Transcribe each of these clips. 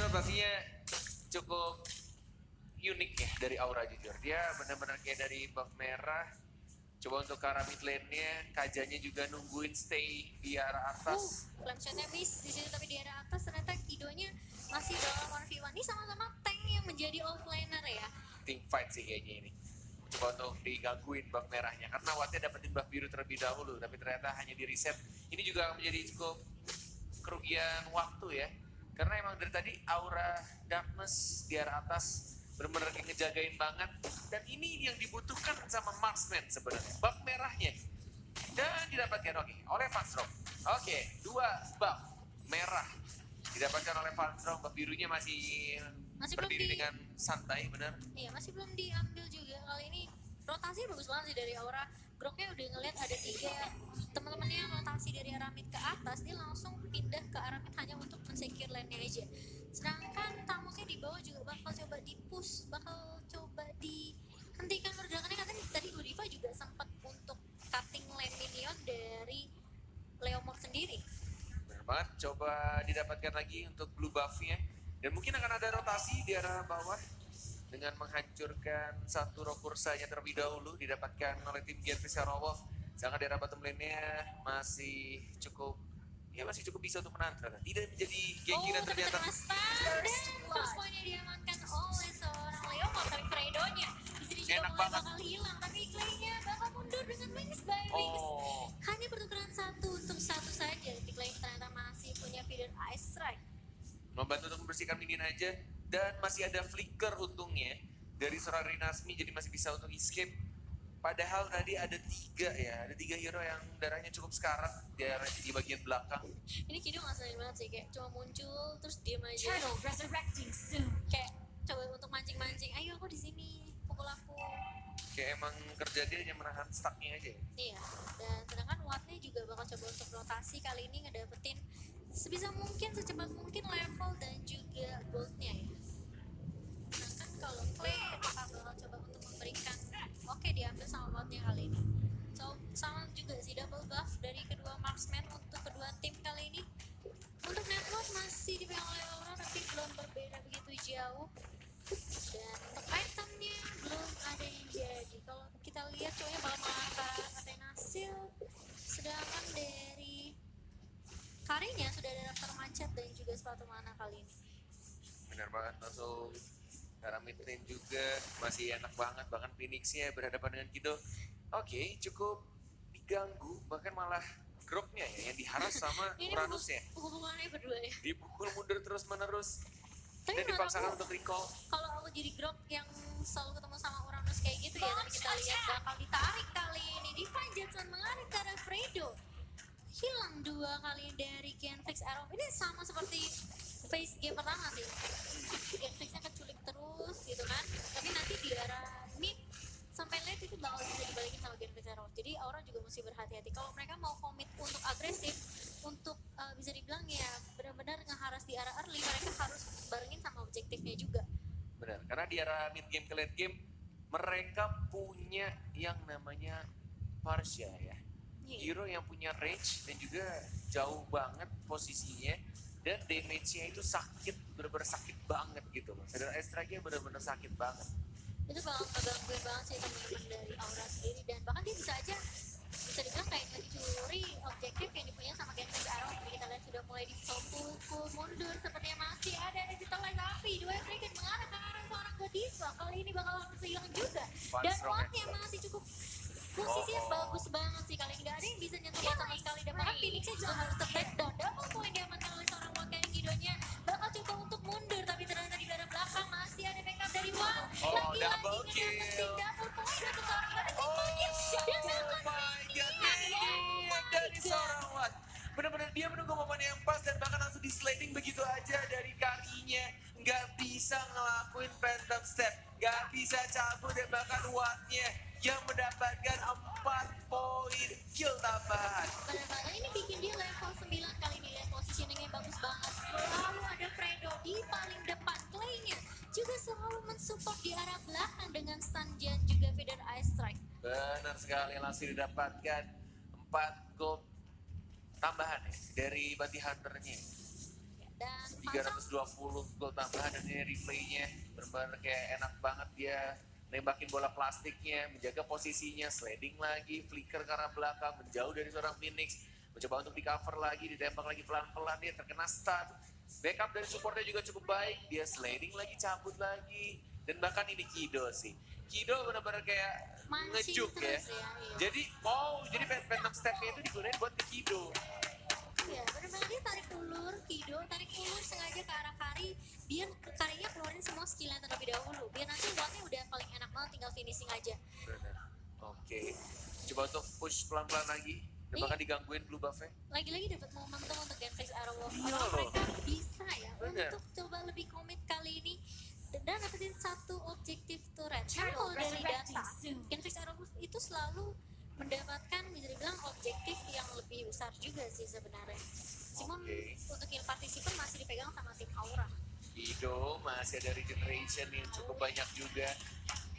rotasinya cukup unik ya dari Aura jujur. Dia benar-benar kayak dari buff merah. Coba untuk ke arah mid lane-nya, Kajanya juga nungguin stay di arah atas. Flame shot-nya miss di situ, tapi di arah atas ternyata Kidonya masih dalam 1v1. Ini sama-sama tank yang menjadi offlaner ya. Team fight sih kayaknya ini. Coba untuk digangguin buff merahnya, karena Wattnya dapetin buff biru terlebih dahulu, tapi ternyata hanya di reset. Ini juga menjadi cukup kerugian waktu ya. Karena emang dari tadi Aura Darkness di arah atas benar-benar kayak ngejagain banget. Dan ini yang dibutuhkan sama marksman sebenarnya, buff merahnya. Dan didapatkan oleh Vanstrom. Dua buff merah didapatkan oleh Vanstrom. Buff birunya masih berdiri dengan santai, benar. Iya, masih belum diambil juga. Kali ini rotasi bagus banget sih dari Aura. Groknya udah ngeliat ada 3 teman-temannya rotasi dari arah mid ke atas, dia langsung pindah ke arah mid hanya untuk men-secure lane-nya aja. Sedangkan Tamusnya di bawah juga bakal coba di-push, bakal coba dihentikan pergerakannya. Katanya tadi Godiva juga sempat untuk cutting lane minion dari Leomord sendiri. Benar banget, coba didapatkan lagi untuk blue buff-nya. Dan mungkin akan ada rotasi di arah bawah dengan menghancurkan satu Rokursanya terlebih dahulu, didapatkan oleh tim Gen Fiskarowov. Sedangkan di arah bottom lane-nya masih cukup bisa untuk menahan. Tidak menjadi genggiran ternyata. Dan first point-nya diamankan oleh seorang Leomord, tapi Fredo-nya di sini juga Enak mulai banget. bakal hilang, tapi Clay-nya bakal mundur dengan Wings by Wings. Hanya pertukaran 1 untuk 1 saja. Di Clay ternyata masih punya feeder Ice Strike. Membantu untuk membersihkan minion aja. Dan masih ada flicker untungnya dari seorang Rinasmi, jadi masih bisa untuk escape. Padahal tadi ada 3 hero yang darahnya cukup sekarat di bagian belakang. Ini Kido ngasain banget sih, kayak cuma muncul terus diem aja. Kayak coba untuk mancing-mancing, ayo aku di sini, pukul aku. Kayak emang kerja dia hanya menahan stucknya aja. Iya, dan sedangkan Wattnya juga bakal coba untuk rotasi kali ini ngedapetin sebisa mungkin, secepat mungkin level dan juga goldnya ya. Sedangkan kalau Clay bakal coba untuk memberikan diambil sama Wattnya kali ini. So, sama juga sih double buff dari kedua marksman untuk kedua tim kali ini. Untuk network masih dipegang oleh Aura, tapi belum berbeda begitu jauh. Dan untuk itemnya belum ada yang jadi. Kalau kita lihat cowoknya bakal mengangkat Atenasil, sedangkan dari Karinya sudah ada daftar macet dan juga sepatu mana kali ini. Benar banget, langsung cara mid lane juga masih enak banget, bahkan Phoenix-nya berhadapan dengan Kido. Cukup diganggu, bahkan malah Groknya ya yang diharas sama Uranusnya. Hubungannya berdua ya. Dipukul mundur terus menerus. Tapi dan dipaksakan untuk recall. Kalau aku jadi Grok yang selalu ketemu sama Uranus kayak gitu ya, tadi kita lihat bakal ditarik kali ini. Divine Jetson mengarik ke arah Fredo. Hilang 2 kali dari Genflix Arrow. Ini sama seperti face game pertama sih. Genflixnya keculik terus gitu kan. Tapi nanti di arah mid sampai late itu bakal bisa dibalikin sama Genflix Arrow. Jadi Aura juga mesti berhati-hati. Kalau mereka mau commit untuk agresif, untuk bisa dibilang ya benar-benar ngeharas di arah early, mereka harus barengin sama objektifnya juga. Benar, karena di arah mid game ke late game mereka punya yang namanya Parsha ya. Hero yang punya range dan juga jauh banget posisinya dan damage-nya itu sakit, bener-bener sakit banget gitu loh. Dan strike-nya bener-bener sakit banget. Itu bakal ngegangguin banget sih teman-teman dari Aura sendiri, dan bahkan dia bisa aja bisa dibilang kayak mencuri objektif yang dipunya sama Genflix Arrow. Jadi kita lihat sudah mulai dipukul mundur, sepertinya masih ada di tolak api. 2 Dragon mengarah ke arah seorang Godiva. Kali ini bakal langsung hilang juga. Dan Wattnya masih cukup posisinya bagus banget sih, kali ini gak ada yang bisa nyentuh sama sekali. Dan bahkan Phoenixnya juga harus take down. Double point diamankan oleh seorang Watt, kayak Kidonya bakal coba untuk mundur, tapi ternyata di belakang belakang masih ada backup dari Watt. Lagi-lagi double kill. Double point untuk seorang Watt. Dari seorang Watt. Benar-benar dia menunggu momen yang pas dan bahkan langsung di sliding begitu aja dari kakinya. Nggak bisa ngelakuin phantom step, nggak bisa cabut, dan bahkan Wattnya yang mendapatkan 4 poin kill tambahan. Benar-benar ini bikin dia level 9 kali ini. Lihat positioningnya bagus banget. Lalu ada Fredo di paling depan. Clay-nya juga selalu mensupport di arah belakang dengan stun dan juga feeder ice strike. Benar sekali, langsung didapatkan 4 gold tambahan ya, dari bounty hunter-nya. Dan Pasang 320 gol tambahan dan ini replaynya benar-benar kayak enak banget dia nembakin bola plastiknya, menjaga posisinya, sliding lagi, flicker ke arah belakang, menjauh dari seorang Phoenix, mencoba untuk di cover lagi, ditembak lagi pelan-pelan, dia terkena stun. Backup dari supportnya juga cukup baik, dia sliding lagi, cabut lagi, dan bahkan ini Kido sih. Kido benar-benar kayak mancing ngejuk ya. terus ya. Iya. Jadi Phantom Step-nya itu digunain buat ke Kido. Iya, benar-benar dia tarik ulur, Kido tarik ulur sengaja ke arah Kari biar Karinya keluarin semua skillnya terlebih dahulu. Biar nanti wattnya udah paling enak banget, tinggal finishing aja. Benar. Oke. Coba untuk push pelan-pelan lagi. Dan Nih. bahkan digangguin blue buff-nya. Lagi-lagi dapat momentum untuk Genflix Arrowwolf. Iya Apakah loh. mereka bisa ya Bener. untuk coba lebih komit kali ini dan dapetin satu objektif turret. Karena kalau dari data, Genflix Arrowwolf itu selalu mendapatkan bisa dibilang objektif yang lebih besar juga sih sebenarnya. Cuman Oke. untuk kill partisipan masih dipegang sama tim Aura. Kido masih ada regeneration yang cukup banyak juga.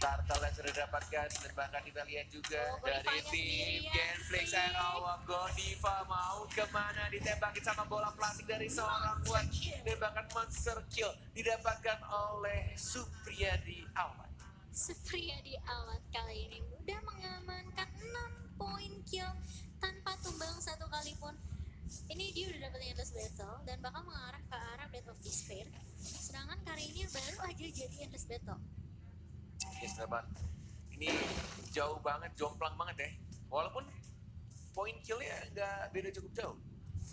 Turtle yang sudah didapatkan dan bahkan kita lihat juga Oh, dari Godivanya tim sendirian Genflix sih. Arawak. Godiva mau kemana, ditembakin sama bola plastik dari seorang Wan dan bahkan monster kill didapatkan oleh Supriyadi Awan. Supriyadi Awad kali ini udah mengamankan 6 poin kill tanpa tumbang satu kali pun. Ini dia udah dapetin Endless Battle dan bakal mengarah ke arah Blade of Despair. Sedangkan kali ini baru aja jadi Endless Battle. Yes, teman. Ini jauh banget, jomplang banget ya. Walaupun poin killnya nggak beda cukup jauh.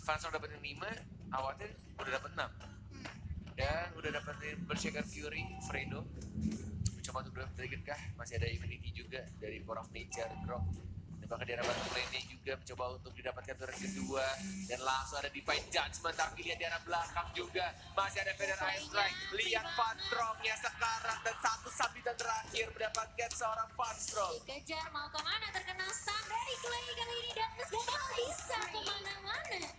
Fansor dapetin 5, Awatnya udah dapet 6. Dan udah dapetin Berserker Fury, Fredo. Mencoba untuk Dragon kah? Masih ada immunity juga dari Form of Nature, Grok. Dan bahkan dia dapat lane juga mencoba untuk didapatkan turret kedua. Dan langsung ada Divine Judgment, tapi lihat di arah belakang juga. Masih ada Feather Ice Strike. Lihat Fanstromnya sekarang dan satu sambitan terakhir mendapatkan seorang Fanstrom. Dikejar mau kemana, terkena stun dari Clay kali ini dan Endless Battle bisa kemana-mana.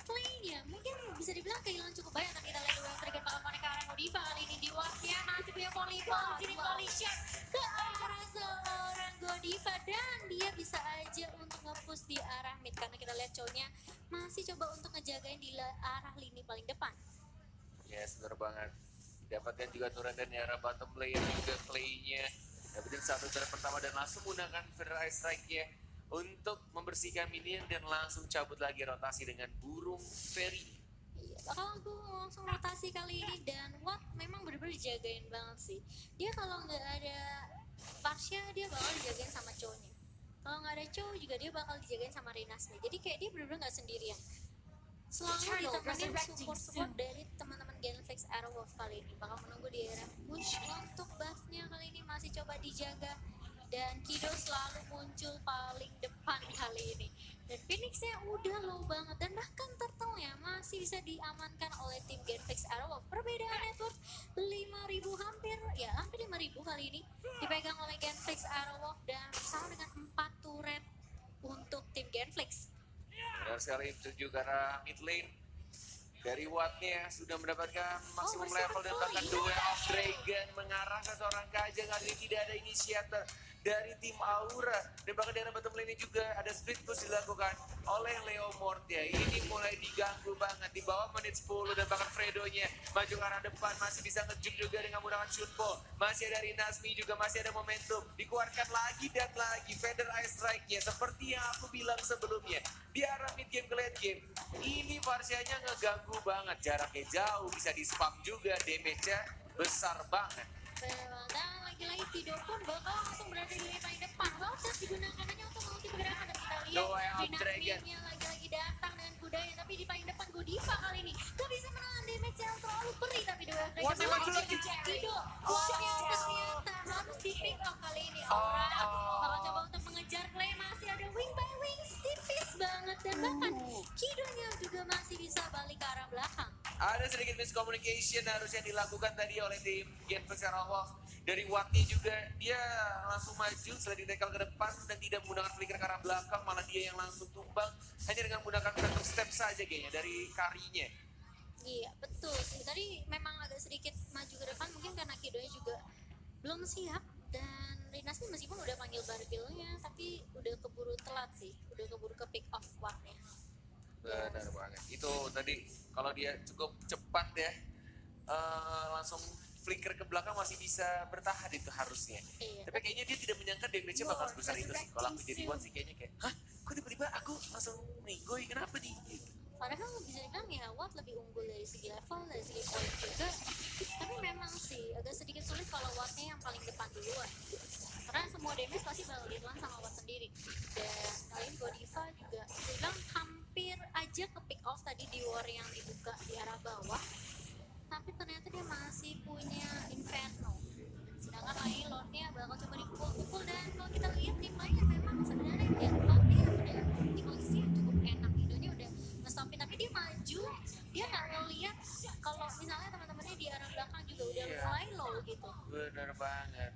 Clay-nya mungkin bisa dibilang kehilangan cukup banyak, tapi kita lihat dulu yang trigger bakal connect ke arah Godiva kali ini di waktunya masih punya volleyball sini collision ke arah seorang Godiva dan dia bisa aja untuk nge-push di arah mid karena kita lihat cowoknya masih coba untuk ngejagain di arah lini paling depan. Yes, bener banget. Dapatkan juga turret dan di arah bottom lane juga play-nya. Dapetin satu turret pertama dan langsung menggunakan Feather Ice Strike-nya untuk membersihkan minion dan langsung cabut lagi rotasi dengan burung fairy. Iya, bakal aku langsung rotasi kali ini dan Watt memang bener-bener dijagain banget sih. Dia kalau nggak ada Parsha dia bakal dijagain sama cowoknya. Kalau nggak ada cowok juga dia bakal dijagain sama Renasme. Jadi kayak dia bener-bener nggak sendirian. Selalu ditemenin support dari teman-teman Genflix Arrowwolf kali ini. Bakal menunggu di area push untuk buff-nya kali ini masih coba dijaga. Dan Kido selalu muncul paling depan kali ini. Dan Phoenix-nya udah low banget. Dan bahkan turtle-nya masih bisa diamankan oleh tim Genflix Arrowwolf. Perbedaannya tuh 5.000 hampir 5.000 kali ini. Dipegang oleh Genflix Arrowwolf dan sama dengan 4 turret untuk tim Genflix. Benar sekali menuju ke arah mid lane. Dari Watt-nya sudah mendapatkan maksimum masih level dan ada bahkan Chloe. Duel of Dragon mengarah ke seorang Kajang. Kali ini tidak ada inisiator dari tim Aura. Dan bahkan di arah bottom lane juga ada split push dilakukan oleh Leo Mortia. Ini mulai diganggu banget di bawah menit 10 dan bahkan Fredo-nya maju ke arah depan masih bisa ngejuk juga dengan menggunakan Shunpo. Masih ada Rinasmi juga, masih ada momentum. Dikeluarkan lagi dan lagi Feather Ice Strike-nya seperti yang aku bilang sebelumnya. Di arah mid game ke late game. Ini Parsianya ngeganggu banget, jaraknya jauh, bisa di spam juga, damage-nya besar banget. Benar, dan lagi-lagi Kido pun bakal langsung berada di lini paling depan. Voucher digunakan hanya untuk multi pergerakan dan kita lihat Duel of Dragon. Rinasmi-nya lagi-lagi datang dengan kudanya, tapi di paling depan Godiva kali ini gak bisa menahan damage yang terlalu perih, tapi Duel of Dragon Masih maju lagi. Kido yang ternyata harus di pick off kali ini. Aura bakal coba untuk mengejar Clay, masih ada wing by wings, tipis banget dan bahkan Kidonya juga masih bisa balik ke arah belakang. Ada sedikit miscommunication harusnya dilakukan tadi oleh tim Genflix Arrowwolf. Dari Watt-nya juga dia langsung maju setelah di-tackle ke depan dan tidak menggunakan flicker ke arah belakang, malah dia yang langsung tumbang hanya dengan menggunakan satu step saja kayaknya dari karinya. Iya betul sih, tadi memang agak sedikit maju ke depan mungkin karena Kidonya juga belum siap. Dan Rinasmi meskipun udah panggil Barbilnya tapi udah keburu telat sih, udah keburu ke pick off Watt-nya. Benar banget. Itu tadi Kalau dia cukup cepat ya, langsung flicker ke belakang masih bisa bertahan itu harusnya. Iya. Tapi kayaknya dia tidak menyangka damage-nya bakal sebesar itu sih. Kalau aku jadi Watt sih kayaknya kayak, hah? Kok tiba-tiba aku langsung ninggoy, kenapa nih? Gitu. Padahal bisa dibilang ya Watt lebih unggul dari segi level, dari segi poin juga. Tapi memang sih agak sedikit sulit kalau Wattnya yang paling depan duluan. Karena semua damage pasti bakal ditelan sama Watt sendiri. Dan kali ini Godiva juga bisa dibilang hampir aja ke pick off tadi di war yang dibuka di arah bawah. Tapi ternyata dia masih punya Inferno. Sedangkan lain Lordnya bakal coba dipukul-pukul, dan kalau kita lihat tim lainnya memang sebenarnya ya Lordnya udah di posisi yang cukup enak, Indonya udah ngestopin, tapi dia maju, dia nggak ngeliat kalau misalnya teman-temannya di arah belakang juga udah Iya. mulai low gitu. Bener banget.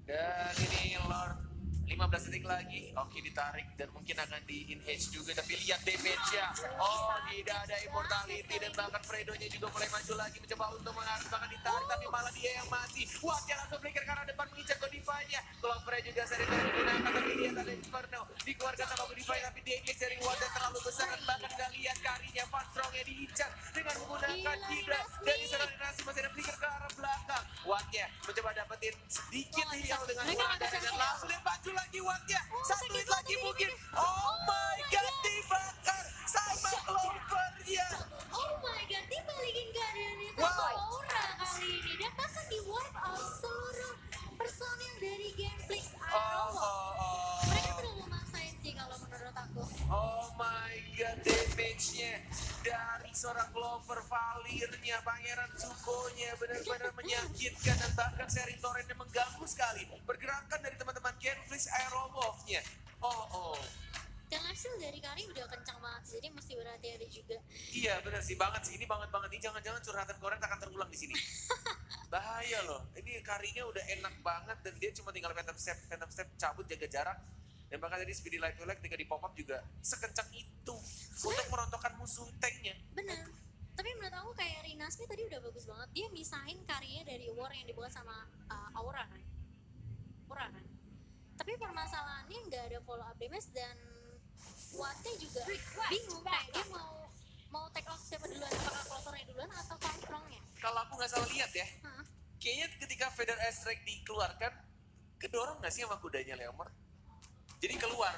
Dan ini Lord 15 detik lagi. Oke, ditarik dan mungkin akan di enhance juga, tapi lihat damage-nya. Oh, tidak ada immortality, dan bahkan Fredo-nya juga mulai maju lagi mencoba untuk mengarah, bahkan ditarik tapi malah dia yang mati. Wah, dia langsung flicker ke arah depan mengincar Godify-nya. Clover juga sering digunakan, tapi lihat ada Inferno dikeluarkan sama Godify, tapi damage dari Watt terlalu besar, dan bahkan nggak lihat karinya Van Strong-nya diincar dengan menggunakan Hydra dari serangan Nasi, masih ada flicker ke arah belakang. Watt-nya mencoba dapetin sedikit heal dengan Watt, dan langsung dia maju lagi Watt-nya. Satu hit lagi mungkin. Oh my god, dibakar sama Clover-nya. Oh my god, dia balikin keadaannya Wow. sama Aura kali ini, dan bahkan di wipe out seluruh personil dari Gameflix Aerovolt. Mereka terlalu maksain sih kalau menurut aku. Oh my god, damage-nya dari seorang Clover, Valirnya, Pangeran Zuko-nya benar-benar menyakitkan, dan bahkan seri torrent-nya mengganggu sekali pergerakan dari teman-teman Genflix Aerovolve-nya. Oh. Dan hasil dari Kari udah kencang banget sih, jadi mesti berhati-hati juga. Iya benar sih, banget sih. Ini banget ini, jangan-jangan curhatan Koren akan terulang di sini. Bahaya loh. Ini karinya udah enak banget, dan dia cuma tinggal phantom step cabut, jaga jarak. Dan bahkan tadi speedy light to light ketika di pop up juga sekencang itu untuk merontokkan musuh tanknya. Bener. Tapi menurut aku kayak Rinasmi tadi udah bagus banget. Dia misahin karinya dari war yang dibuat sama Aura kan. Tapi permasalahannya nggak ada follow up damage, dan Wattnya juga bingung kayak dia mau take off siapa duluan, apakah Clovernya duluan atau Strongnya. Kalau aku nggak salah lihat ya, kayaknya ketika Feather Airstrike dikeluarkan, kedorong nggak sih sama kudanya Leomord? Jadi keluar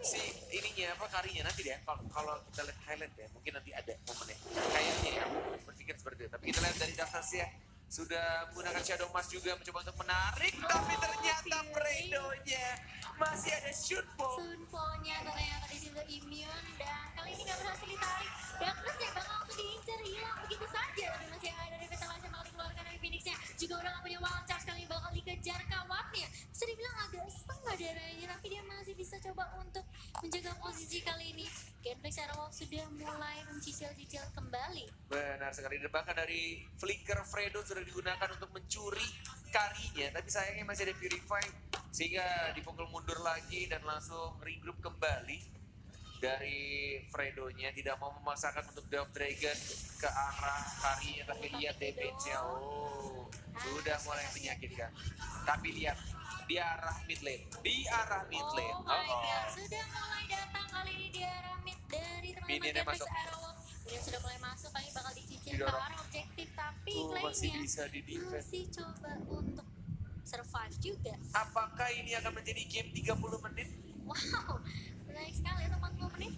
si ininya apa karinya nanti deh. Kalau kita lihat highlight ya, mungkin nanti ada momennya. Kayaknya ya, aku berpikir seperti itu. Tapi kita lihat dari Darkness ya, sudah menggunakan Shadow Mask juga mencoba untuk menarik, tapi ternyata Fredo-nya masih ada shoot bomb. Sunpo-nya ternyata di situ immune, dan kali ini nggak berhasil ditarik. Darkness ya bakal langsung diincar, hilang begitu saja. Tapi masih ada dari Petalash yang bakal dikeluarkan dari Phoenix-nya. Juga udah nggak punya wild charge, kali bakal dikejar kawatnya. Bisa dibilang agak setengah darahnya, tapi dia masih bisa coba untuk menjaga posisi kali ini. Genflix Aerovolt sudah mulai mencicil-cicil kembali. Benar sekali, dan bahkan dari flicker Fredo sudah digunakan untuk mencuri karinya, tapi sayangnya masih ada Purify sehingga dipukul mundur lagi dan langsung regroup kembali dari Fredo-nya. Tidak mau memaksakan untuk Death Dragon ke arah karinya, tapi lihat damage-nya. Oh, sudah mulai menyakitkan. Tapi lihat di arah mid lane, Oh my god, sudah mulai datang kali ini di arah mid dari teman-teman Minionnya Genflix masuk. Aerovolt. Dia sudah mulai masuk, kali bakal dicicil ke Didorong. arah objektif, tapi Masih lainnya bisa di defense. masih coba untuk survive juga. Apakah ini akan menjadi game 30 menit? Wow, menarik sekali itu 40 menit.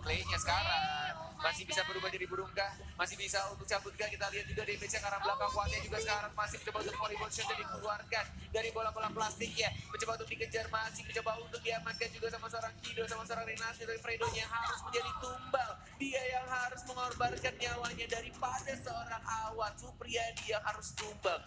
Clay-nya sekarang Oh my masih bisa God. berubah jadi burung kah? Masih bisa untuk cabut kah? Kita lihat juga damage-nya ke arah belakang. Kuatnya juga sekarang masih mencoba untuk volleyball shot dan dikeluarkan dari bola-bola plastiknya. Mencoba untuk dikejar, masih mencoba untuk diamankan juga sama seorang Kido, sama seorang Rinasmi. Tapi Fredo-nya harus menjadi tumbal. Dia yang harus mengorbankan nyawanya daripada seorang Awan. Supriyadi yang harus tumbal.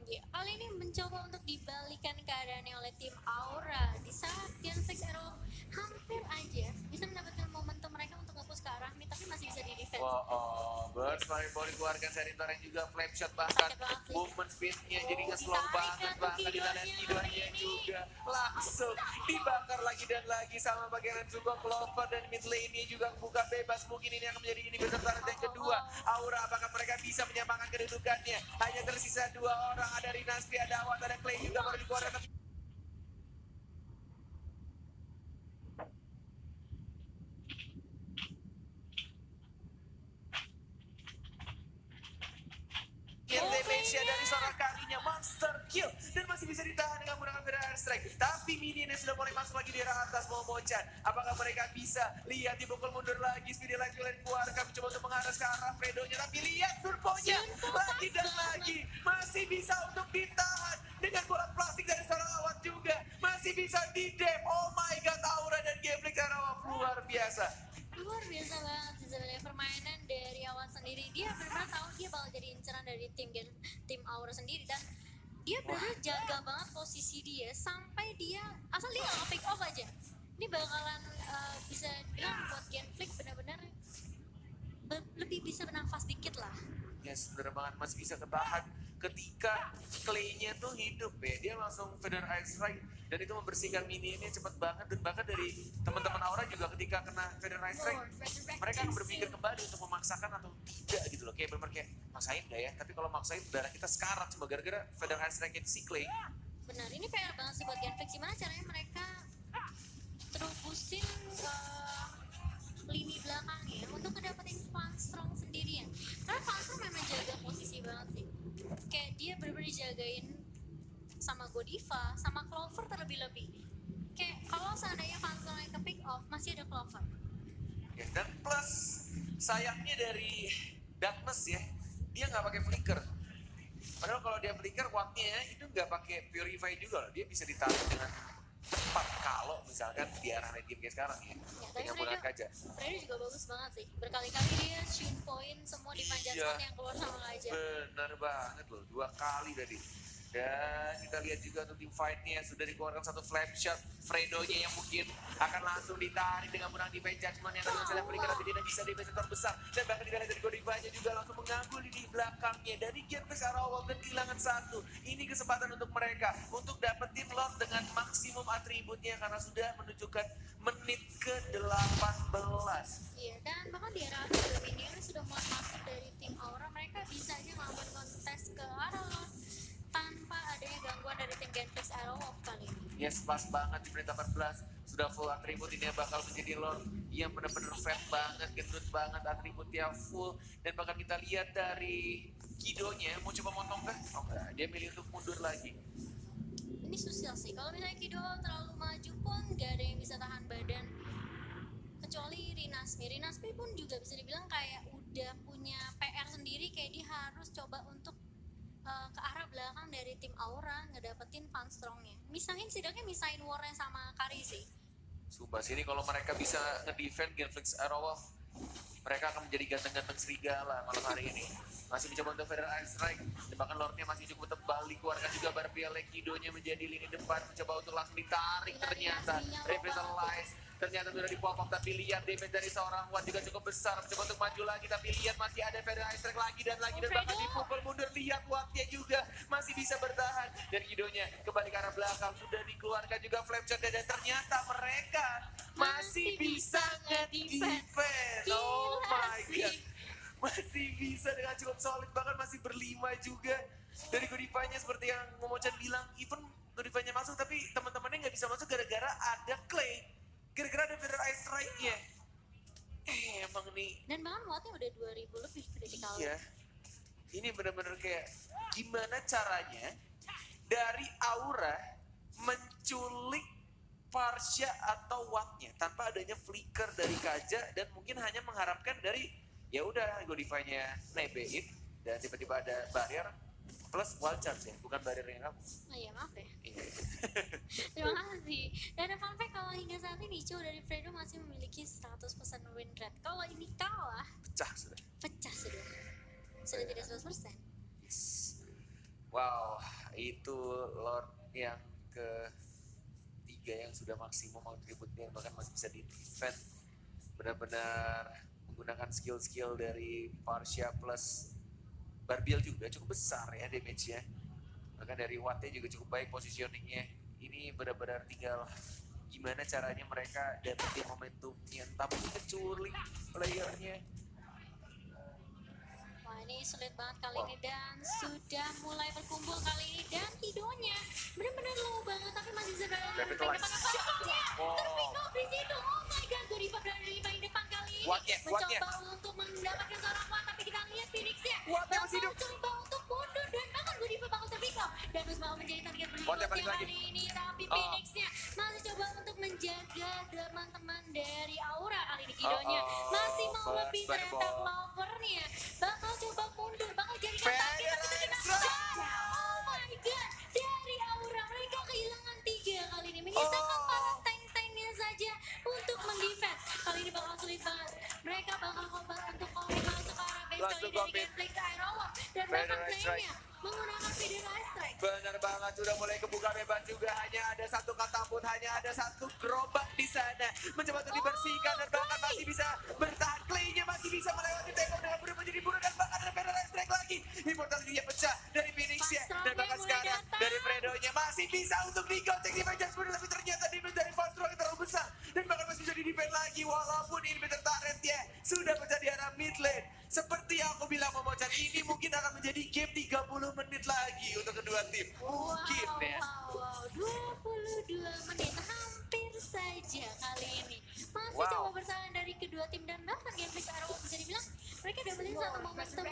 Ya, kali ini mencoba untuk dibalikan keadaannya oleh tim Aura di saat Genflix Aerovolt hampir aja bisa mendapatkan momentum mereka untuk nge-push ke arah mid, tapi masih bisa di defense. Burst paling boleh keluarkan seri torrent juga, flame shot bahkan Sakit banget sih. movement speednya jadi nge-slow ditarik banget, kan bahkan di Kidonya Kidonya kali ini. juga langsung dibakar lagi dan lagi sama bagian juga Clover, dan mid lane-nya juga buka bebas. Mungkin ini akan menjadi ini besar torrent yang kedua. Aura, apakah mereka bisa menyamakan kedudukannya? Hanya tersisa 2 orang, ada Rinaspi, ada Awat, ada Clay juga baru dikeluarkan. Tapi damage-nya dari seorang kalinya monster kill. Dan masih bisa ditahan dengan menggunakan Feather Ice Strike. Tapi minionnya sudah mulai masuk lagi di arah atas Momochan. Apakah mereka bisa? Lihat dipukul mundur lagi. Speedy Light Killer dikeluarkan. Mencoba untuk mengarah ke arah Fredo-nya. Tapi lihat turbonya. Lagi dan lagi. Masih bisa untuk ditahan. Dengan bola plastik dari seorang Awat juga. Masih bisa di-dam. Oh my god, Aura dan Gameflix Arawak luar biasa. Luar biasa banget sih sebenarnya permainan dari Awan sendiri. Dia benar-benar tahu dia bakal jadi inceran dari tim Aura sendiri, dan dia benar-benar jaga banget posisi dia sampai dia asal dia nggak pick off aja. Ini bakalan bisa bilang buat Genflix benar-benar lebih bisa bernafas dikit lah. Yes, bener banget. Masih bisa ketahan ketika Clay-nya tuh hidup ya. Dia langsung Feather Ice Strike dan itu membersihkan minionnya cepet banget. Dan bahkan dari teman-teman Aura juga ketika kena Feather Ice Strike, mereka akan berpikir kembali untuk memaksakan atau tidak gitu loh. Kayak bener kayak maksain gak ya? Tapi kalau maksain darah kita sekarat cuma gara-gara Feather Ice Strike si Clay. Benar, ini PR banget sih buat Genflix. Gimana caranya mereka terubusin lini belakangnya untuk ngedapetin Strong sendirian. Karena Strong memang jaga posisi banget sih. Kayak dia bener-bener dijagain sama Godiva, sama Clover terlebih-lebih. Kayak kalau seandainya Strong yang ke pick off, masih ada Clover. Ya, dan plus sayangnya dari Darkness ya, dia nggak pakai flicker. Padahal kalau dia flicker, wattnya itu nggak pakai purify juga loh. Dia bisa ditarik dengan cepat kalau misalkan di arah late game kayak sekarang ya. Dengan menggunakan kaca. Fredo juga bagus banget sih. Berkali-kali dia shoot point semua di panjat yang keluar sama kaca. Bener banget loh, 2 kali tadi. Dan kita lihat juga untuk tim fight-nya sudah dikeluarkan satu flame shot. Fredo-nya yang mungkin akan langsung ditarik dengan menang defense judgment yang tadi bisa berikan, tapi dia bisa defense terbesar. Dan bahkan kita lihat dari Godiva-nya juga langsung mengambil di belakangnya. Dari Genflix Arawak dan kehilangan 1. Ini kesempatan untuk mereka untuk dapetin lot dengan maksimum atributnya karena sudah menunjukkan menit ke-18. Iya, dan bahkan di era akhir minion sudah mulai masuk dari tim Aura. Mereka bisa aja melakukan kontes ke arah lot tanpa adanya gangguan dari tim Genflix Arawak kali ini. Yes, pas banget di menit 18 sudah full atribut. Ini yang bakal menjadi Lord yang benar-benar fat banget, gendut banget, atributnya full. Dan bahkan kita lihat dari Kidonya mau coba motong kah? Oh enggak, dia milih untuk mundur lagi. Ini susah sih, kalau misalnya Kido terlalu maju pun gak ada yang bisa tahan badan kecuali Rinasmi pun juga bisa dibilang kayak udah punya PR sendiri, kayak dia harus coba untuk ke arah belakang dari tim Aura ngedapetin Strongnya. Misahin warnya sama Kari sih. Sumpah sini kalau mereka bisa ngedefend Genflix Arawak, mereka akan menjadi ganteng-ganteng serigala malam hari ini. Masih mencoba untuk Feather Ice Strike, dan bahkan Lordnya masih cukup tebal. Dikeluarkan juga Barbiel Kidonya menjadi lini depan, mencoba untuk langsung ditarik. Ternyata Revitalize, ternyata sudah dipop-up, tapi lihat damage dari seorang Watt juga cukup besar. Mencoba untuk maju lagi, tapi lihat masih ada Feather Ice Strike lagi dan lagi, dan bahkan dipukul mundur. Lihat Wattnya juga masih bisa bertahan, dan Kidonya kembali ke arah belakang. Sudah dikeluarkan juga Flame Shot, dan ternyata mereka masih bisa nge-defense. Oh my god, masih bisa dengan cukup solid, bahkan masih berlima juga. Dari Godivanya seperti yang Momochan bilang, even Godivanya masuk tapi teman-temannya nggak bisa masuk gara-gara ada Clay, gara-gara ada Feather Ice Strike-nya. Emang nih. Dan bahkan wattnya udah 2000 lebih critical. Iya, ini benar-benar kayak gimana caranya dari Aura menculik Parsha atau Wattnya tanpa adanya flicker dari Kaja, dan mungkin hanya mengharapkan dari ya udah Godivanya nebein dan tiba-tiba ada barrier plus wild charge ya, bukan barriernya kamu. Oh iya, maaf ya. Iya. Terima kasih. Dan fun fact, kalau hingga saat ini Cho dari Fredo masih memiliki 100% win rate. Kalau ini kalah, Pecah sudah. Sudah tidak 100%. Yes. Wow, itu Lord yang ketiga yang sudah maksimum atributnya, bahkan masih bisa di defend. Benar-benar menggunakan skill-skill dari Parsha plus Barbiel juga cukup besar ya damage-nya. Bahkan dari Wattnya juga cukup baik positioning-nya. Ini benar-benar tinggal gimana caranya mereka dapetin momentumnya, tapi kecuali playernya. Wah, ini sulit banget kali ini, dan sudah mulai berkumpul kali ini, dan Kidonya benar-benar low banget tapi masih bisa Revitalize. terpick di situ. Oh my god, Godiva berada di paling depan kali ini. Wattnya. Mencoba untuk mendapatkan seorang Watt, tapi kita lihat Phoenix-nya Wattnya masih hidup. mencoba untuk mundur, dan Wattnya balik botnya lagi. kali ini, tapi Oh. Phoenix-nya masih coba untuk menjaga teman-teman dari Aura kali ini. Kidonya masih mau First lebih, by the ternyata ball. Clover-nya bakal coba mundur, bakal jadikan target, Federer tapi ternyata strike. oh my god, dari Aura mereka kehilangan 3 kali ini, menyisakan para tank-tanknya saja untuk mendefense. Kali ini bakal sulit banget, mereka bakal coba untuk masuk ke arah base Langsung kali dari commit. Genflix Aerowa, dan bahkan Federer strike. play-nya menggunakan Federer Strike. Benar banget, sudah mulai kebuka bebas juga. Hanya ada satu katapult, hanya ada satu gerobak di sana. Mencoba untuk dibersihkan dan bahkan masih bisa bertahan. Clay-nya masih bisa melewati tembok dengan berubah menjadi buruh dan bahkan ada Federer Strike lagi. Immortality-nya pecah dari Phoenix-nya. Dan bahkan sekarang dari Fredo-nya masih bisa untuk digocek di meja sepuluh, tapi ternyata damage dari Fast Rock terlalu besar. Dan bahkan masih bisa di-defend lagi walaupun inhibitor turret-nya sudah pecah di arah mid lane. Seperti yang aku bilang Momochan, ini mungkin akan menjadi game 30 menit lagi untuk kedua tim. Mungkin ya. Wow, 22 menit hampir saja kali ini. Masih Wow. coba bertahan dari kedua tim dan bahkan Genflix Aerowa bisa dibilang mereka dapetin satu momentum.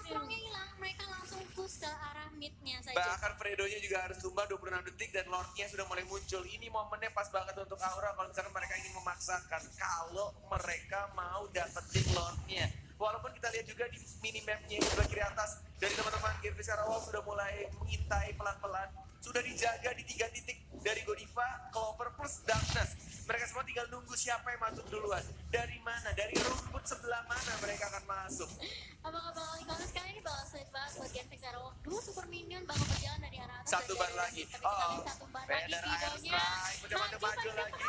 Strongnya hilang, mereka langsung push ke arah midnya saja. Bahkan Fredo-nya juga harus tumbang 26 detik dan Lord-nya sudah mulai muncul. Ini momennya pas banget untuk Aura kalau misalkan mereka ingin memaksakan. Kalau mereka mau dapetin Lord-nya. Walaupun kita lihat juga di minimapnya di sebelah kiri atas dari teman-teman Genflix Aerowa sudah mulai mengintai pelan-pelan. Sudah dijaga di 3 titik dari Godiva, Clover plus Darkness. Mereka semua tinggal nunggu siapa yang masuk duluan. Dari mana? Dari rumput sebelah mana mereka akan masuk. Apakah bakal ikonis kali ini bakal sulit banget buat Genflix Aerowa. 2 super minion bakal berjalan dari arah atas. Satu dan ban dari lagi. Tapi kita lihat satu ban lagi Federer Air videonya. Strike. Mencoba untuk maju lagi.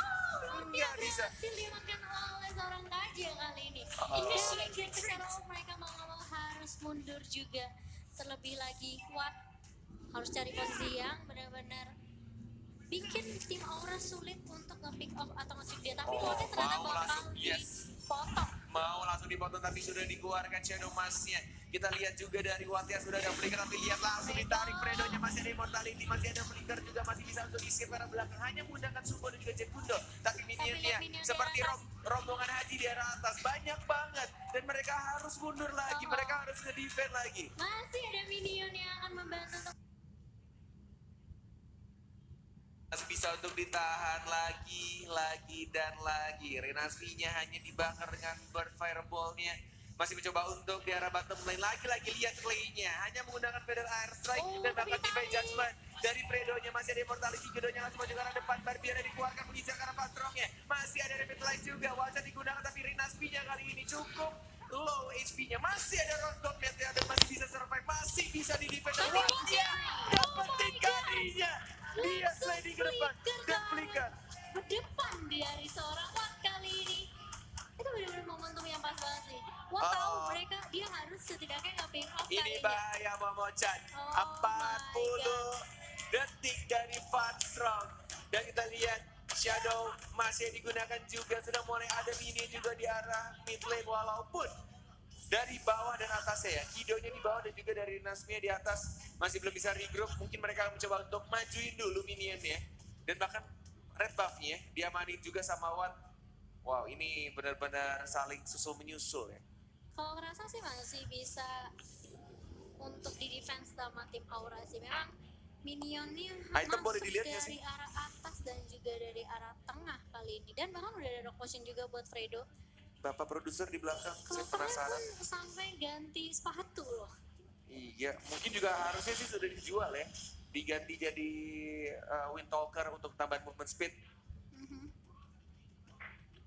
Nggak bisa. Dimakan oleh seorang Kaja kali ini. Oh. Ini Genflix Aerowa mereka mau nggak mau harus mundur juga. Terlebih lagi Watt harus cari posisi yang benar-benar bikin tim Aura sulit untuk nge-pick off atau nge-sweep dia. Tapi Oh, Wattnya ternyata mau bakal langsung, yes. dipotong. Mau langsung dipotong tapi sudah dikeluarkan Shadow Mask-nya. Kita lihat juga dari Watia sudah ada flicker tapi lihat langsung ditarik Fredo-nya, masih ada Immortality, masih ada flicker juga, masih bisa untuk di-skip arah belakang. Hanya menggunakan Subo dan juga Jekundo. Tapi minionnya minion seperti di atas. rombongan haji di arah atas. Banyak banget. Dan mereka harus mundur lagi, mereka harus nge-defend lagi. Masih ada minion yang akan membantu untuk Masih bisa untuk ditahan lagi dan lagi. Renasri-nya hanya dibakar dengan Bird Fireball-nya. Masih mencoba untuk di arah bottom lane. Lagi-lagi lihat Clay-nya. Hanya menggunakan Federer Air Strike dan bahkan Divine Judgment. Dari Fredo-nya masih ada Immortality. Judonya langsung maju ke arah depan. Barbiara dikeluarkan mengincar ke arah Patrong-nya. Masih ada Revitalize juga. Wajah digunakan tapi Renasri-nya kali ini cukup low HP-nya. Masih ada Roundot Meteor dan masih bisa survive. Masih bisa di-defend. Dan Wajah dapetin kalinya. Dia sliding ke depan dan flicker. berdepan dari seorang Watt kali ini. Itu benar-benar momentum yang pas banget sih. Watt Oh. tahu mereka dia harus setidaknya nge-pick off Ini kali ini. bahaya Momochan. Oh 40 detik dari Fat Strong. Dan kita lihat Shadow masih digunakan juga. Sudah mulai ada minion juga di arah mid lane. Walaupun dari bawah dan atasnya ya. Kidonya di bawah dan juga dari Nasmia di atas. Masih belum bisa regroup. Mungkin mereka akan mencoba untuk majuin dulu minionnya. Dan bahkan red buff-nya diamanin juga sama Watt. Wow, ini benar-benar saling susul menyusul ya. Kalau ngerasa sih masih bisa untuk di defense sama tim Aura sih. Memang minionnya Item boleh masuk dilihat nggak dari sih? arah atas dan juga dari arah tengah kali ini. Dan bahkan udah ada rock potion juga buat Fredo. Bapak produser di belakang, saya Clover penasaran. pun sampai ganti sepatu loh. Iya, mungkin juga harusnya sih sudah dijual ya. Diganti jadi Wind Talker untuk tambahan movement speed. Mhm.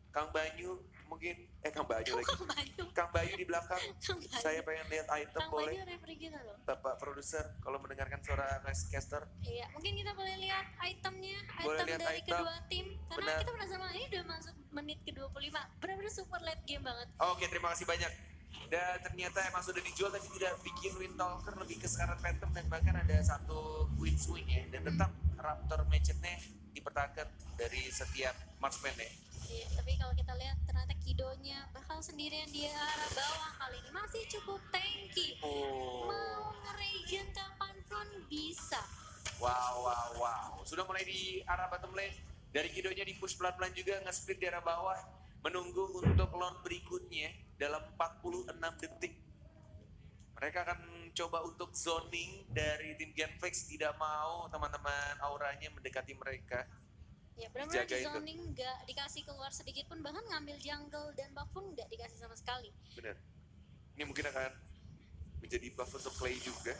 Kang Banyu mungkin, Kang Banyu lagi. Kang Bayu. Kang Bayu di belakang, Kang Bayu. saya pengen lihat item Kang boleh. Bayu referee kita loh. Bapak produser, kalau mendengarkan suara caster, Iya, mungkin kita boleh lihat itemnya, Boleh item lihat dari item. kedua tim. Karena Benar. kita penasaran ini udah masuk menit ke-25. Benar-benar super late game banget. Oke, terima kasih banyak. Dan ternyata emang sudah dijual tapi tidak bikin Wind Talker, lebih ke Scarlet Phantom dan bahkan ada satu Wind Swing ya. Dan tetap Raptor Machete-nya dipertahankan dari setiap marksman ya. Iya, tapi kalau kita lihat ternyata Kidonya bakal sendirian di arah bawah kali ini. Masih cukup tanky. Oh. Mau nge-regen kapanpun bisa. Wow. Sudah mulai di arah bottom lane. Dari Kidonya di push pelan-pelan juga, nge-split di arah bawah. Menunggu untuk launch berikutnya dalam 46 detik. Mereka akan coba untuk zoning dari tim Genflix, tidak mau teman-teman auranya mendekati mereka. Ya benar-benar Dijaga di itu. zoning, nggak dikasih keluar sedikit pun, bahkan ngambil jungle dan buff pun nggak dikasih sama sekali. Bener. Ini mungkin akan menjadi buff untuk Clay juga.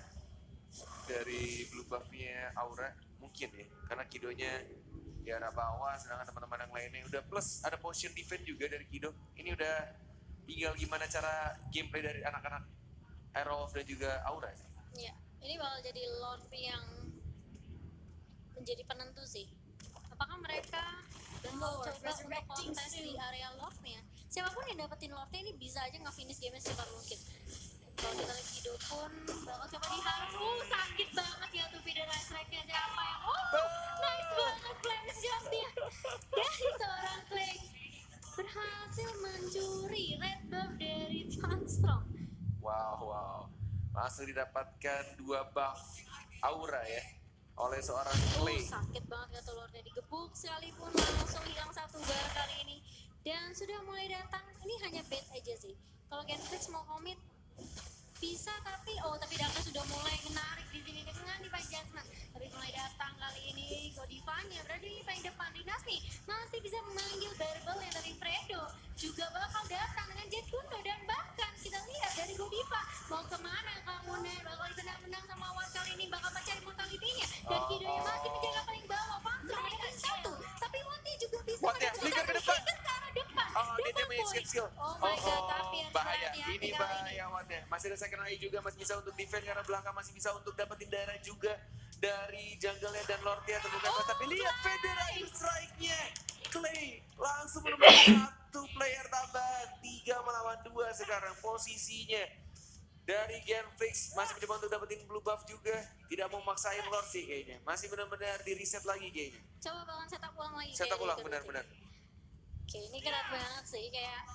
Dari blue buffnya Aura mungkin ya, karena Kidonya di arah bawah, sedangkan teman-teman yang lainnya udah plus ada potion defense juga dari Kido. Ini udah tinggal gimana cara gameplay dari anak-anak Aerowolf dan juga Aura sih. Ya, ini bakal jadi Lord yang menjadi penentu sih. Apakah mereka mau coba untuk kontes di area Lordnya? Siapapun yang dapetin Lordnya ini bisa aja nge-finish game secepat mungkin. Kalau kita lihat Kido pun bakal coba diharu, sakit banget ya tuh video strike-nya siapa yang nice banget flash shot-nya dari seorang Clay, berhasil mencuri red buff dari Sunstrong. Wow. Langsung didapatkan 2 buff Aura ya oleh seorang Clay. Sakit banget kata Lordnya, digebuk sekalipun langsung hilang 1 bar kali ini. Dan sudah mulai datang, ini hanya bait aja sih. Kalau Genflix mau komit bisa, tapi Daka sudah mulai menarik di sini dengan di Jasmine. Tapi mulai datang kali ini Godivanya berada di paling depan. Dinas nih masih bisa memanggil Barbel yang dari Fredo, juga bakal datang dengan Jet Kundo, dan bahkan kita lihat dari Godiva mau kemana kamu Ner, bakal ditendang-tendang sama Watt kali ini, bakal mencari mortality-nya, dan Kidonya masih menjaga paling bawah. Panzer mereka satu, tapi Wattnya juga bisa Flicker ke depan. ke arah depan. Dia damage skill. Oh my god, tapi yang bahaya. hati-hati Ini kali bahaya Wattnya. Masih ada second eye juga, masih bisa untuk defend karena belakang masih bisa untuk dapetin darah juga dari jungle-nya dan Lordnya tentukan. Tapi lihat Federer strike-nya. Clay langsung menemukan 1 player tambahan, 3 melawan 2 sekarang posisinya. Dari Genflix masih mencoba untuk dapetin blue buff juga, tidak mau maksain Lord sih kayaknya, masih benar-benar di reset lagi kayaknya. Coba bangun setup ulang lagi. Setup ulang benar-benar. Oke, ini kerat banget sih, kayak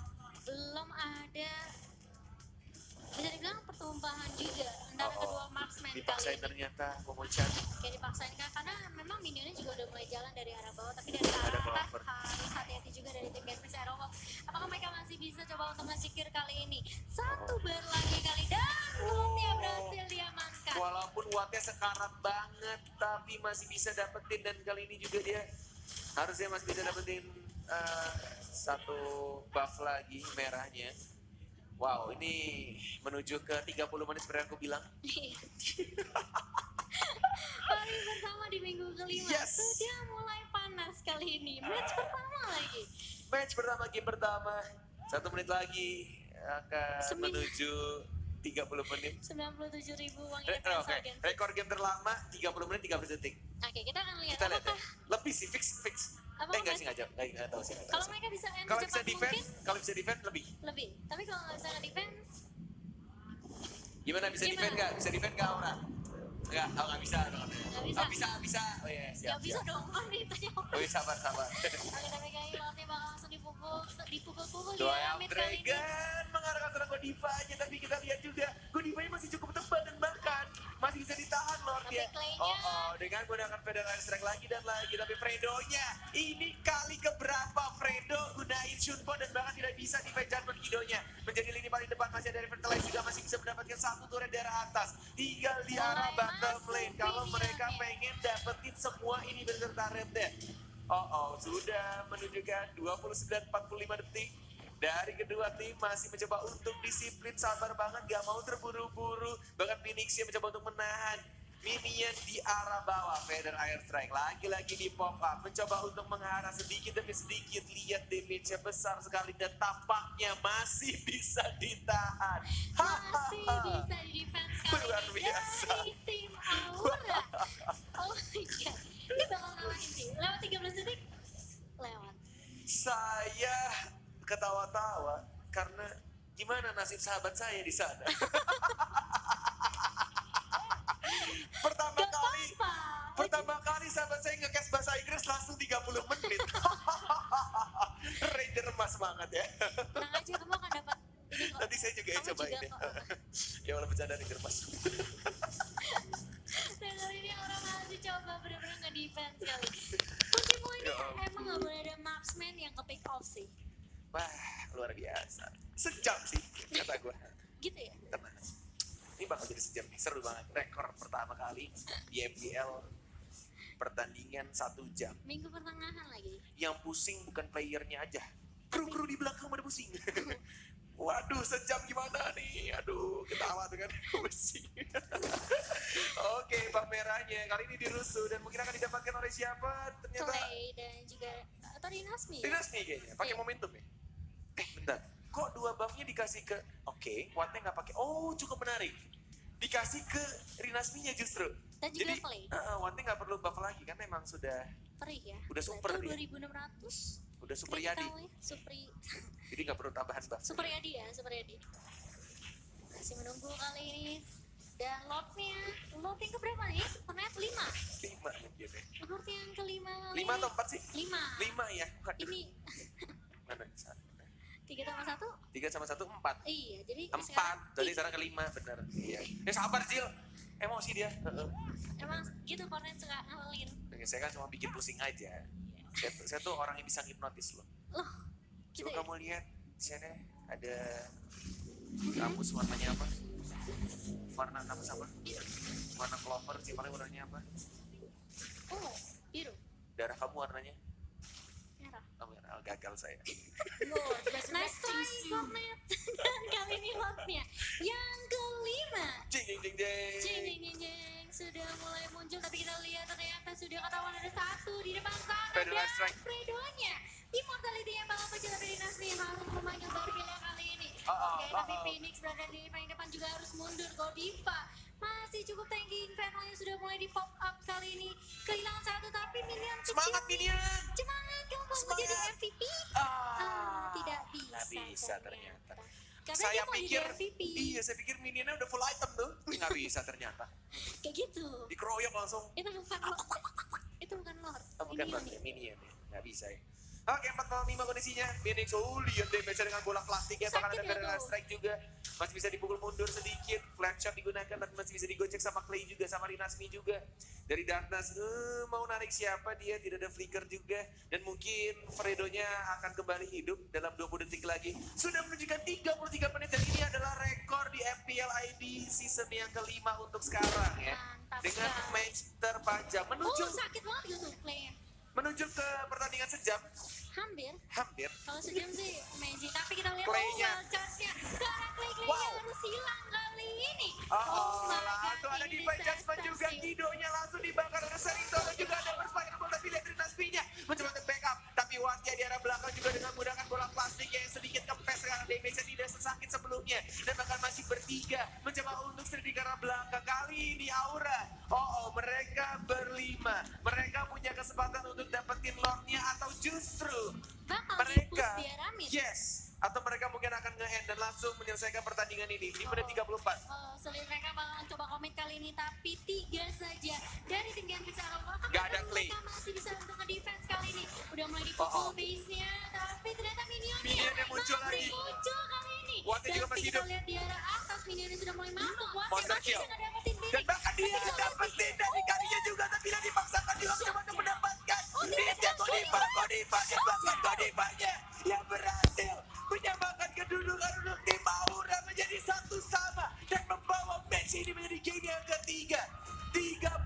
belum ada, bisa dibilang pertumpahan juga antara kedua marksman Dipaksain kali ini. ternyata Momochan. Kayak dipaksain kan, karena memang minionnya juga udah mulai jalan dari arah bawah, tapi dari arah atas harus hati-hati juga dari tim Genflix Aerowolf. Apakah mereka masih bisa coba untuk nge-secure kali ini? 1 bar lagi kali, dan Lordnya berhasil diamankan. Walaupun Wattnya sekarat banget, tapi masih bisa dapetin, dan kali ini juga dia harusnya masih bisa dapetin 1 buff lagi merahnya. Wow, ini menuju ke 30 menit seperti yang aku bilang. Hari pertama di minggu kelima sudah mulai panas kali ini. Match pertama lagi. Match pertama, game pertama. 1 menit lagi akan menuju 30 menit. 97.000 uang investasi. Oke, rekor game terlama 30 menit 30 detik. Oke, kita akan lihat. Kita lihat ya. Lebih sih, fix. Enggak sih, enggak tahu sih. Kalau mereka bisa end kalau bisa secepat defense, mungkin, kalau bisa defense lebih. tapi kalau nggak bisa nge-defense, Gimana, bisa defense nggak? Bisa defense nggak Aura? Nggak bisa. Nggak bisa. Bisa. Oh iya, ya siap. bisa dong, kan ditanya. Oh iya, sabar. Oke, tapi kayaknya Lordnya bakal langsung dipukul Doa ya, yang Amit kali ini. Dragon mengarahkan serang Godiva aja, tapi kita lihat juga Godivanya masih cukup tebal dan bahkan masih bisa ditahan Lord ya. Tapi Clay-nya- Dengan gunakan Federal Strike lagi dan lagi, tapi Fredo-nya ini kali keberapa Fredo gunain Shunpo dan bahkan tidak bisa defend Jarvan Kidonya. Menjadi lini paling depan, masih ada Fertilize juga masih bisa mendapatkan 1 turret dari atas. Tinggal di arah battle lane kalau mereka pengen dapetin semua ini beserta rednya. Sudah menunjukkan 29-45 detik. Dari kedua tim masih mencoba untuk disiplin, sabar banget, gak mau terburu-buru. Bahkan Phoenixnya mencoba untuk menahan minion di arah bawah. Feather Air Strike lagi-lagi di pop up, mencoba untuk mengarah sedikit demi sedikit. Lihat damage-nya besar sekali dan tampaknya masih bisa ditahan. Masih bisa di defense kali Luar ini biasa. dari tim Aura. Oh my god, ini bakal ngalahin sih. Lewat 13 detik, lewat. Saya ketawa-tawa karena gimana nasib sahabat saya di sana. Pertama kali sahabat saya nge-cast bahasa Inggris langsung 30 menit. Ranger emas banget ya. Tenang aja, kamu akan dapat ini kok. Nanti saya juga Kamu coba juga ini. kok. Ya walaupun bercanda Ranger emas. Dan kali ini orang masih coba bener-bener nge-defense kali. Kunci poinnya emang gak boleh ada marksman yang ke-pick off sih. Wah, luar biasa. Sejam sih kata gue. Gitu ya? Tenang. Champion nih, seru banget. Rekor pertama kali di MPL pertandingan 1 jam. Minggu pertengahan lagi. Yang pusing bukan playernya aja, kru di belakang pada pusing. Waduh, sejam gimana nih? Aduh, ketawa tuh kan, pusing. Oke, bak merahnya kali ini dirusuh dan mungkin akan didapatkan oleh siapa? Ternyata Clay dan juga atau Rinasmi. Dinas nih kayaknya, pakai Iya. momentum ya. Bentar, kok 2 buffnya dikasih ke? Oke, Wattnya nggak pakai. Oh, cukup menarik. Dikasih ke Rinasminya justru. Dan juga Jadi, Clay. Wattnya nggak perlu buff lagi kan memang sudah Perih ya. Udah super Itu dia. 2600. super Yadi. Supri. Jadi nggak perlu tambahan buff. Super Yadi ya, Super Yadi. Masih menunggu kali ini. Dan lotnya, lot yang keberapa nih? Ternyata 5. 5 mungkin ya. Lot yang kelima kali 5 atau 4 sih? 5. 5 ya. Waduh. Ini Mana? 3 tambah 1? 3 sama 1, 4. Iya, jadi 4. Jadi sekarang ke-5, bener. Iya. Sabar, Jil. Emosi dia. emang gitu Kornet suka ngalin. Oke, saya kan cuma bikin pusing aja. Saya tuh orang yang bisa hipnotis loh. Loh, gitu Coba ya? kamu lihat di sana ada kampus warnanya apa? Warna kampus apa? Warna clover sih paling warnanya apa? Oh, biru, Darah kamu warnanya? merah. Oh, merah. Gagal saya. Nice try Kornet. Dan kali ini lotnya yang kelima. Jing jing jing Jeng jing. jeng jeng jeng sudah mulai muncul, tapi kita lihat ternyata sudah ketahuan ada satu di depan sana. Fredo Dan strike. Fredonya Immortality yang bakal pejalan dari Nasri harus memanggil Barbilla kali ini. Oh, Oke, tapi Phoenix berada di paling depan juga harus mundur. Godiva masih cukup tinggi. Inferno yang sudah mulai di pop up kali ini kehilangan satu, tapi Minion kecil. Semangat Minion. Semangat kamu mau Semangat. menjadi MVP? Tidak bisa. Nggak bisa ternyata. Karena Saya dia mau pikir, jadi MVP. iya saya pikir Minionnya udah full item tuh. Nggak bisa ternyata. Kayak gitu. Dikeroyok langsung. Itu bukan Lord. Itu bukan Lord. Oh, bukan Minion Lord, ya. Minion ya. Nggak bisa ya. Oke, 4-5 kondisinya. Phoenix, lihat damage dengan bola plastiknya. Bahkan Sakit ada ya, Federal tuh. Strike juga. Masih bisa dipukul mundur sedikit. Flat shot digunakan, tapi masih bisa digocek sama Clay juga, sama Rinasmi juga. Dari Darkness, mau narik siapa dia? Tidak ada flicker juga. Dan mungkin Fredonya akan kembali hidup dalam 20 detik lagi. Sudah menunjukkan 33 menit, dan ini adalah rekor di FPL ID season yang kelima untuk sekarang ya. Mantap Dengan sekali. match terpanjang. Oh, sakit banget gitu play-nya. Menuju ke pertandingan sejam. Hampir. Hampir. Kalau sejam sih amazing. Tapi kita lihat Clay-nya. charge-nya. Karena Clay-nya Wow. harus hilang kali ini. Oh, my God, langsung ada ini di adjustment juga. sensasi. Kidonya langsung dibakar oleh Serito. Dan juga ada bersepakat bola, tapi lihat Rinasminya mencoba untuk backup. Tapi Wattnya di arah belakang juga dengan menggunakan bola plastik yang sedikit kempes sekarang. Damage-nya tidak sesakit sebelumnya. Dan bahkan masih bertiga mencoba untuk sedikit ke arah belakang. Kali ini Aura. Mereka berlima. Mereka punya kesempatan untuk dapetin Lord-nya atau justru Bakal mereka di-push di Aramid. yes, atau mereka mungkin akan nge-end dan langsung menyelesaikan pertandingan ini di menit 34. Sulit mereka bakal coba komit kali ini, tapi 3 saja dari tim yang bisa Aroma. Nggak ada Clay. Mereka masih bisa untuk nge-defense kali ini. Udah mulai dipukul base-nya, tapi ternyata Minionnya Minion yang muncul masih lagi. muncul kali ini. Wattnya juga Dan masih kita hidup. lihat di arah atas, Minionnya sudah mulai masuk. Wattnya Monster masih kill. bisa ngedapetin Phoenix. Dan bahkan dia Tapi dapetin dari karinya juga, tapi dia dipaksakan juga mencoba untuk mendapatkan. Oh, dia Dia Godiva dan bahkan Godivanya yang berhasil menyamakan kedudukan untuk tim Aura menjadi satu sama dan membawa match ini menjadi game yang ketiga. 34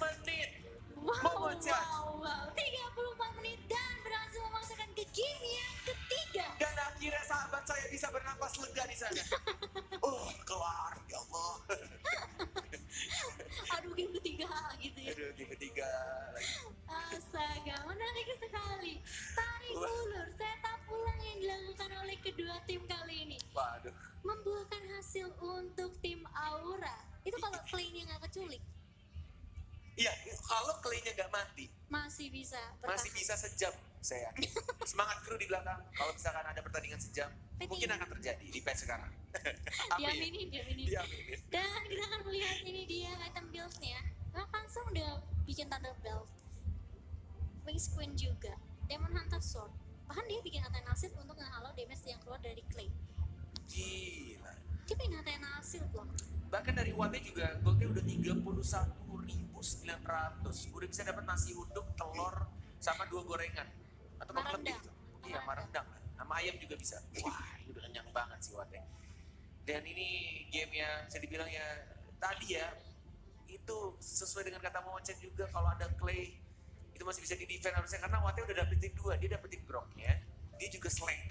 menit. Memecah. Wow. 34 menit dan berhasil memaksakan ke game yang ketiga. Dan akhirnya sahabat saya bisa bernapas lega di sana. Kelar, ya Allah. Aduh, game ketiga gitu ya. Aduh, game ketiga lagi. Astaga, menarik sekali. Tarik Wah. ulur, setup ulang yang dilakukan oleh kedua tim kali ini Waduh. membuahkan hasil untuk tim Aura. Itu kalau Clay-nya nggak keculik, Iya, kalau Clay-nya nggak mati, masih bisa bertahan. masih bisa sejam, saya yakin. Semangat kru di belakang. Kalau misalkan ada pertandingan sejam, mungkin akan terjadi di patch sekarang. Diaminin. Diaminin. Dan kita akan melihat ini dia item build-nya. Nah, langsung udah bikin Thunder Belt, Wings Queen juga, Demon Hunter Sword. Bahkan dia bikin Athena Shield untuk ngehalau damage yang keluar dari Clay. Gila. Dia bikin Athena Shield loh. Bahkan dari Wattnya juga, goldnya udah 31.900. Udah bisa dapat nasi uduk, telur, sama 2 gorengan. Atau bahkan lebih Marendang. tuh. Iya, marendang. Sama ayam juga bisa. Wah, ini udah kenyang banget sih Wattnya. Dan ini game yang bisa dibilang ya tadi ya, itu sesuai dengan kata Mama Chen juga, kalau ada Clay itu masih bisa di defend harusnya, karena Wattnya udah dapetin 2, dia dapetin groknya, dia juga selengkap